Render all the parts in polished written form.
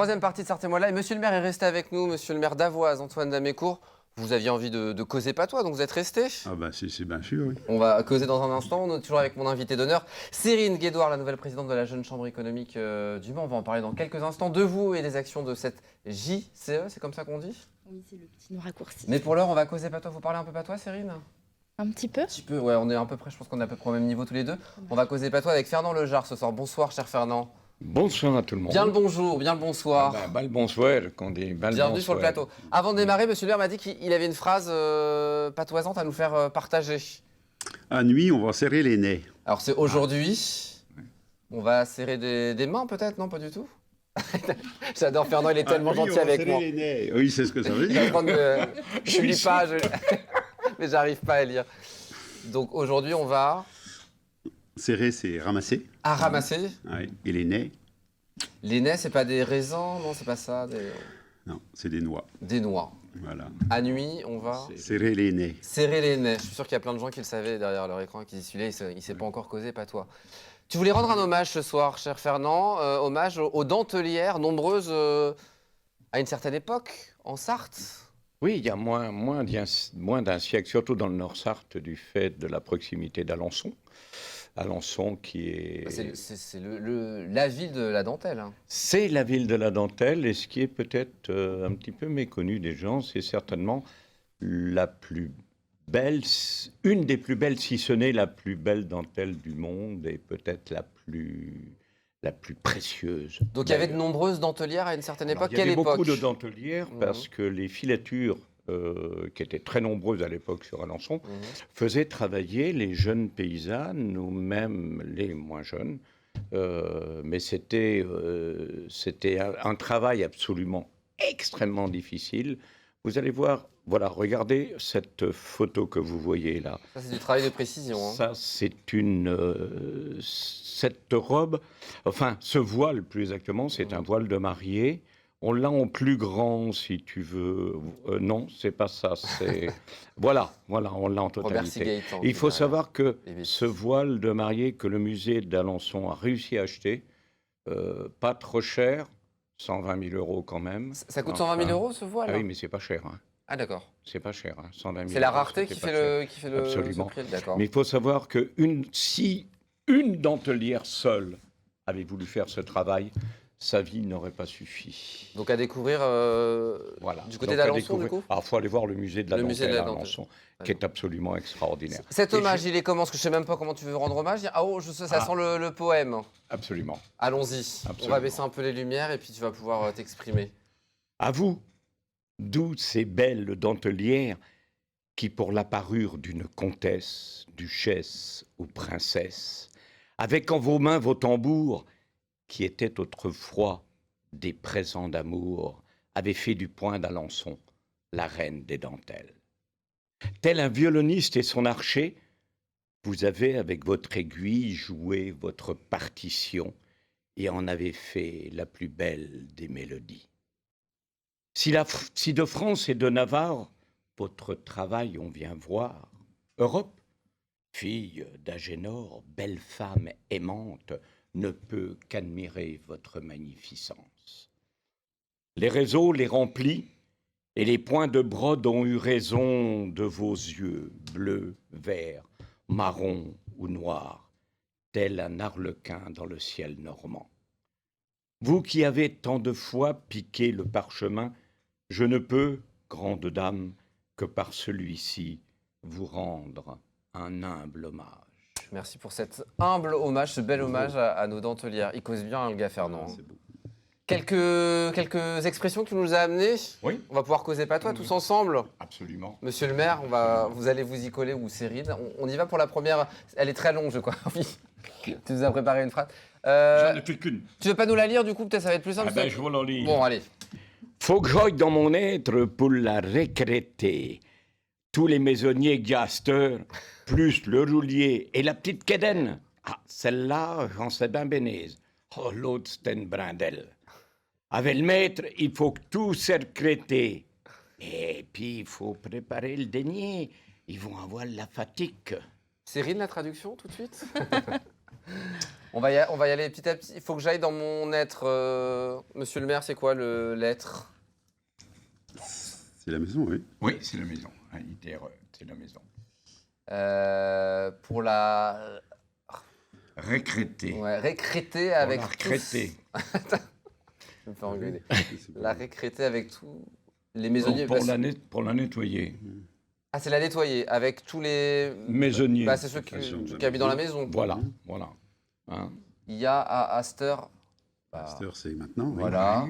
Troisième partie de Sortez-moi là. Et monsieur le maire est resté avec nous, monsieur le maire d'Avoise, Antoine Damécourt. Vous aviez envie de causer patois, donc vous êtes resté. Ah bah c'est bien sûr, oui. On va causer dans un instant. On est toujours avec mon invité d'honneur, Cérine Guédouard, la nouvelle présidente de la Jeune Chambre économique du Mans. On va en parler dans quelques instants de vous et des actions de cette JCE, c'est comme ça qu'on dit? Oui, c'est le petit nom raccourci. Mais pour l'heure, on va causer patois. Vous parlez un peu patois, Cérine? Un petit peu. Un petit peu, ouais, on est à peu près, je pense qu'on est à peu près au même niveau tous les deux. On va causer patois avec Fernand Lejar ce soir. Bonsoir, cher Fernand. Bonsoir à tout le monde. Bien le bonjour, bien le bonsoir. Le bonsoir, qu'on dit. Bienvenue sur le plateau. Avant de démarrer, monsieur le maire m'a dit qu'il avait une phrase patoisante à nous faire partager. À nuit, on va serrer les nez. Alors c'est aujourd'hui. On va serrer des mains peut-être, non, pas du tout. J'adore Fernand, il est tellement gentil avec moi. Les nez. Oui, c'est ce que ça veut Il va dire. prendre je lis pas, mais j'arrive pas à lire. Donc aujourd'hui, on va Serrer, c'est ramasser. à ramasser. Ouais. Et les nez, Les nez, c'est pas des raisins, non, c'est pas ça, non, c'est des noix. des noix. Voilà. À nuit, on va Serrer les nez. serrer les nez. Je suis sûr qu'il y a plein de gens qui le savaient derrière leur écran, qui disent celui-là, il s'est pas encore causé, pas toi. Tu voulais rendre un hommage ce soir, cher Fernand, hommage aux dentelières, nombreuses à une certaine époque, en Sarthe. Oui, il y a moins d'un siècle, surtout dans le Nord-Sarthe, du fait de la proximité d'Alençon. Alençon qui est... C'est la ville de la dentelle. Hein. C'est la ville de la dentelle, et ce qui est peut-être un petit peu méconnu des gens, c'est certainement la plus belle, une des plus belles, si ce n'est la plus belle dentelle du monde, et peut-être la plus précieuse. Donc il y avait de nombreuses dentelières à une certaine Alors, époque. il y avait Quelle époque? beaucoup de dentelières parce que les filatures, qui étaient très nombreuses à l'époque sur Alençon, faisaient travailler les jeunes paysannes ou même les moins jeunes. Mais c'était un travail absolument extrêmement difficile. Vous allez voir, voilà, regardez cette photo que vous voyez là. Ça, c'est du travail de précision. Hein. Ça, c'est cette robe, enfin, ce voile plus exactement, c'est un voile de mariée. On l'a en plus grand, si tu veux. Non, c'est pas ça. C'est voilà, on l'a en Robert totalité. Sigaïtan, Il faut qui savoir que Et vite. ce voile de mariée que le musée d'Alençon a réussi à acheter, pas trop cher, 120 000 euros quand même. Ça coûte 120 000 euros ce voile? Ah oui, mais c'est pas cher. Hein. Ah d'accord. C'est pas cher, hein, 120 000 C'est la euros, rareté c'était qui pas fait, cher. qui fait le Absolument. ce prix, d'accord. Mais il faut savoir que si une dentelière seule avait voulu faire ce travail, sa vie n'aurait pas suffi. Donc à découvrir Voilà. du côté Donc, à d'Alençon, découvrir- du coup. Alors, il faut aller voir le musée de la Le dentelle musée de la à dentelle. Alençon, qui est absolument extraordinaire. Cet Et hommage, il est comment? Parce que je sais même pas comment tu veux rendre hommage. Ah oh, ça sent le poème. Absolument. Allons-y. On va Absolument. baisser un peu les lumières et puis tu vas pouvoir t'exprimer. À vous, douces et belles dentelières, qui pour la parure d'une comtesse, duchesse ou princesse, avec en vos mains vos tambours, qui étaient autrefois des présents d'amour, avez fait du point d'Alençon la reine des dentelles. Tel un violoniste et son archer, vous avez avec votre aiguille joué votre partition et en avez fait la plus belle des mélodies. Si de France et de Navarre, votre travail on vient voir, Europe, fille d'Agénor, belle femme aimante, ne peut qu'admirer votre magnificence. Les réseaux les remplis, et les points de brode ont eu raison de vos yeux, bleus, verts, marrons ou noirs, tel un arlequin dans le ciel normand. Vous qui avez tant de fois piqué le parchemin, je ne peux, grande dame, que par celui-ci vous rendre un humble hommage. Merci pour cet humble hommage, ce bel hommage à nos dentelières. Il cause bien, hein, le gars Fernand. C'est beau. Quelques expressions que tu nous as amenées. Oui, On va pouvoir causer patois tous ensemble. absolument. Monsieur le maire, vous allez vous y coller ou Cérine. On y va pour la première. Elle est très longue, je crois. Oui. Tu nous as préparé une phrase. J'en ai fait qu'une. Tu veux pas nous la lire du coup? Peut-être ça va être plus simple. Ah ben, je vous l'en lis. Bon, allez. Faut que j'aille dans mon être pour la récréter. Tous les maisonniers gasteurs, plus le roulier et la petite quédaine. Ah, celle-là, j'en sais bien bénaise. Oh, l'autre, c'était une brindelle. Avec le maître, il faut que tout s'écréter. Et puis, il faut préparer le denier. Ils vont avoir la fatigue. Cérine, la traduction tout de suite? On va y aller petit à petit. Il faut que j'aille dans mon être. Monsieur le maire, c'est quoi l'être? C'est la maison, oui. Oui, c'est la maison. C'est la maison. Pour la Récrété. récréter avec la tous. récréter. Je me fais engueuler. C'est La pas- récréter avec tous les maisonniers. Pour la nettoyer. Ah, c'est la nettoyer avec tous les Maisonniers. Bah, c'est ceux Façon de qui habitent dans la maison. Voilà, voilà. Hein, Il y a à Aster. Bah, Master, c'est maintenant. Oui. voilà.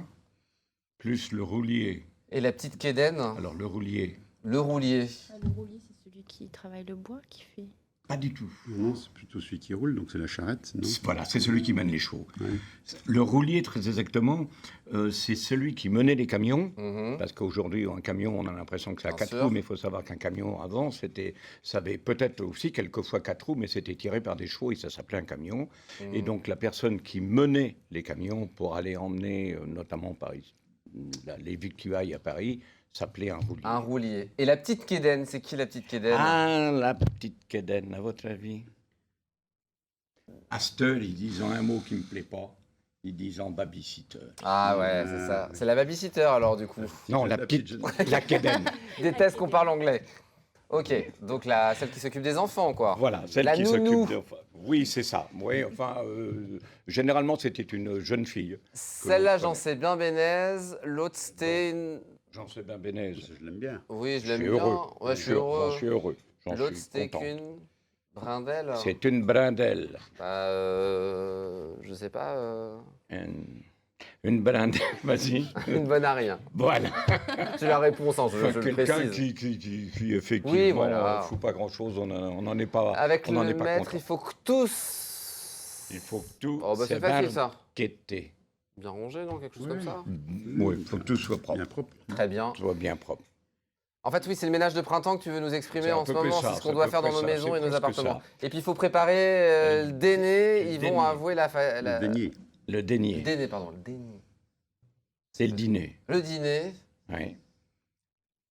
plus le roulier. Et la petite Kéden, Alors, le roulier, le roulier. Le roulier, c'est celui qui travaille le bois, qui fait. pas du tout. Non, c'est plutôt celui qui roule, donc c'est la charrette, non? Voilà, c'est celui qui mène les chevaux. Ouais. Le roulier, très exactement, c'est celui qui menait les camions. Mhm. Parce qu'aujourd'hui, un camion, on a l'impression que ça a Bien 4 sûr. roues, mais il faut savoir qu'un camion, avant, ça avait peut-être aussi quelquefois 4 roues, mais c'était tiré par des chevaux et ça s'appelait un camion. Mhm. Et donc, la personne qui menait les camions pour aller emmener, notamment les victuailles à Paris, s'appelait un roulier. Un roulier. Et la petite Kéden, c'est qui la petite Kéden? Ah, la petite Kéden, à votre avis? À cette heure, ils disent un mot qui me plaît pas. Ils disent en babysitter. Ah ouais, c'est ça. C'est la babysitter alors du coup. Non, la petite, la Kéden. Déteste qu'on parle anglais. Ok, donc celle qui s'occupe des enfants quoi. Voilà, celle La qui nounou. s'occupe de... enfin, oui, c'est ça. Oui, enfin, généralement, c'était une jeune fille. Celle-là, l'on j'en connaît. sais bien Bénez. L'autre, c'était une... J'en sais bien Bénez. Je l'aime bien. Oui, je Je l'aime suis bien. heureux. Ouais, je suis heureux. J'en suis heureux. J'en L'autre, suis c'était content. qu'une brindelle. C'est une brindelle. Bah, je sais pas. Une brindelle, vas-y. Une bonne à rien. Voilà. C'est la réponse, hein, je le Quelqu'un précise. qui effectivement Oui, voilà. ne fout pas grand-chose, on n'en est pas, Avec on n'en le est pas maître, content. il faut que tous... Il faut que tout Oh bah c'est facile ça. qu'était. Bien rangé, non? Quelque chose Oui. comme ça? Oui, il faut que tout soit propre. Bien propre. Très bien. Tout soit bien propre. En fait, oui, c'est le ménage de printemps que tu veux nous exprimer C'est à en ce peu près moment. ça, C'est ce c'est qu'on à doit peu faire dans près nos ça, maisons c'est et nos presque appartements. ça. Et puis, il faut préparer le déné. Ils vont déné. avouer la... Le beignet. Le Le dîner, déné, pardon. Le déné. c'est le dîner. Le dîner. Oui.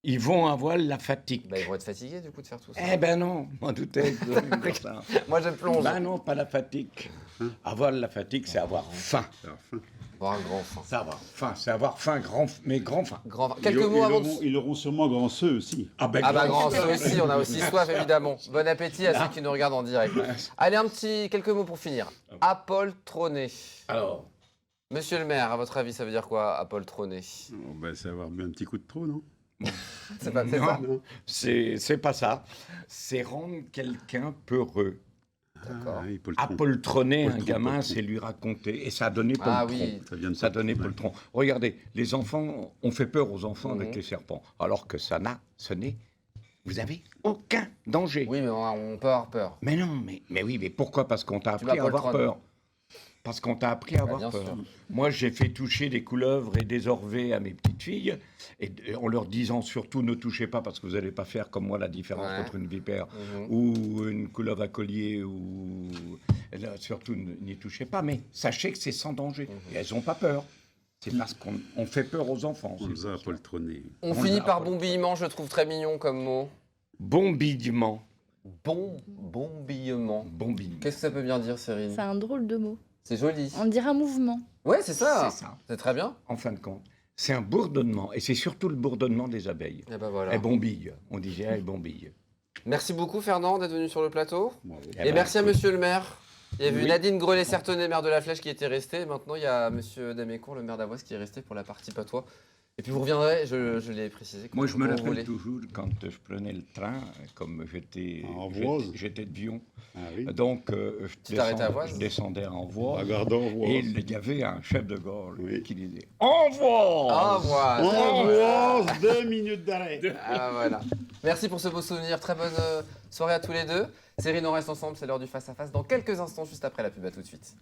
Ils vont avoir la fatigue. Bah, ils vont être fatigués du coup de faire tout ça. Eh ben non, m'en doutais. que vous alliez me dire ça. Moi, je plonge. Ben non, pas la fatigue. Avoir la fatigue, c'est avoir faim. Alors, fin. Bon, un grand faim. C'est avoir faim, c'est avoir faim, mais grand faim. Grand faim. Quelques mots avant de... Ils auront sûrement grand ceux aussi. Ah ben, Ah bah grand, ceux aussi, on a aussi soif évidemment. Bon appétit à ceux qui nous regardent en direct. Allez, quelques mots pour finir. Apoltroné. Alors, Monsieur le maire, à votre avis, ça veut dire quoi, apoltroné? Oh, bah, c'est avoir bu un petit coup de trop, non? C'est pas c'est non, ça? Non. c'est pas ça. C'est rendre quelqu'un peureux. D'accord. oui, poltron. Apoltronner un Poltron, gamin, poltron. c'est lui raconter. Et ça a donné poltron. Ah oui. Ça vient de Ça a donné ouais. poltron. Regardez, les enfants, on fait peur aux enfants Mhm. avec les serpents. Alors que ce n'est, vous avez aucun danger. Oui, mais on peut avoir peur. Mais non, mais oui, mais pourquoi? Parce qu'on t'a Tu appris à avoir m'apoltronnes. peur. Parce qu'on t'a appris à avoir bien peur. sûr. Moi, j'ai fait toucher des couleuvres et des orvets à mes petites filles, et en leur disant surtout ne touchez pas parce que vous n'allez pas faire comme moi la différence Ouais. entre une vipère Mhm. ou une couleuvre à collier ou là, surtout n'y touchez pas. Mais sachez que c'est sans danger. Mhm. Et elles n'ont pas peur. C'est parce qu'on fait peur aux enfants. On c'est nous a pour ça. poltronné. On On finit l'a par apoltroné. bombillement, je trouve très mignon comme mot. Bombillement. Bombillement. Bombillement. Qu'est-ce que ça peut bien dire, Cyrine? C'est un drôle de mot. C'est joli. On dirait un mouvement. Ouais, c'est ça. C'est ça. C'est très bien. En fin de compte, c'est un bourdonnement. Et c'est surtout le bourdonnement des abeilles. Et ben voilà. Elles bombillent. On disait elles bombillent. Merci beaucoup, Fernand, d'être venu sur le plateau. Bravo. Eh Et ben, merci à écoute. monsieur le maire. Il y avait Oui. Nadine Grelet-Certenay, maire de la Flèche, qui était restée. Maintenant, il y a monsieur Damécourt, le maire d'Avoise, qui est resté pour la partie patois. Et puis vous reviendrez, je l'ai précisé. Moi, je me quand vous rappelle voulez. toujours quand je prenais le train, comme j'étais En Voise. j'étais de Vion. Ah oui. Donc, Tu t'arrêtais à Voise je descendais en voie. Regardons, Et il y avait un chef de gare Oui. qui disait Envoie Au revoir. On voit 2 minutes d'arrêt. Ah, voilà. Merci pour ce beau souvenir. Très bonne soirée à tous les deux. Cyrine, on reste ensemble. C'est l'heure du face-à-face. Dans quelques instants, juste après la pub. À tout de suite.